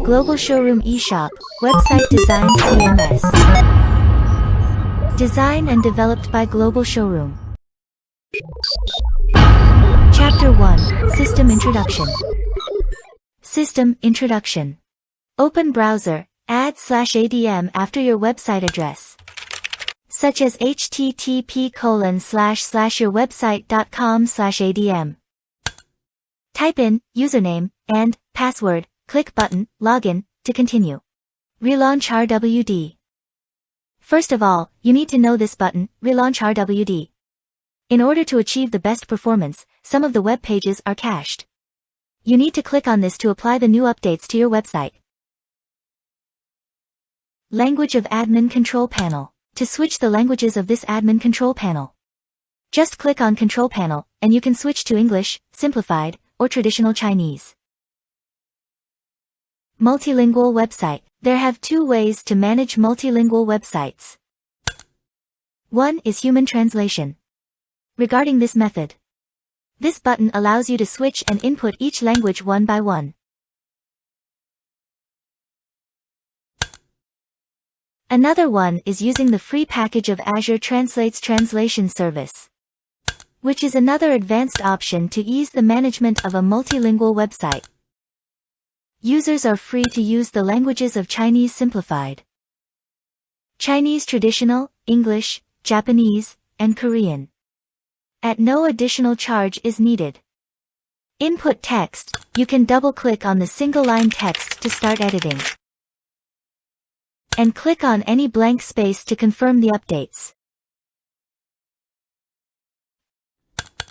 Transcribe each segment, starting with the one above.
Globalshowroom ESHOP, Website Design CMS. Design and developed by Globalshowroom. Chapter 1, System Introduction. System Introduction. Open browser, add /adm after your website address, such as http://yourwebsite.com/adm. Type in username and password, click button, login, to continue. Relaunch-RWD. First of all, you need to know this button, Relaunch-RWD. In order to achieve the best performance, some of the web pages are cached. You need to click on this to apply the new updates to your website. Language of Admin Control Panel. To switch the languages of this Admin Control Panel, just click on Control Panel, and you can switch to English, Simplified, or Traditional Chinese. Multilingual website. There have two ways to manage multilingual websites. One is human translation. Regarding this method, this button allows you to switch and input each language one by one. Another one is using the free package of Azure Translate's translation service, which is another advanced option to ease the management of a multilingual website. Users are free to use the languages of Chinese Simplified, Chinese Traditional, English, Japanese, and Korean, at no additional charge is needed. Input text. You can double-click on the single-line text to start editing, and click on any blank space to confirm the updates.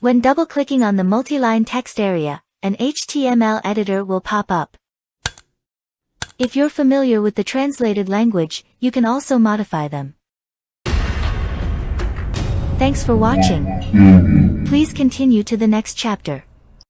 When double-clicking on the multi-line text area, an HTML editor will pop up. If you're familiar with the translated language, you can also modify them. Thanks for watching. Please continue to the next chapter.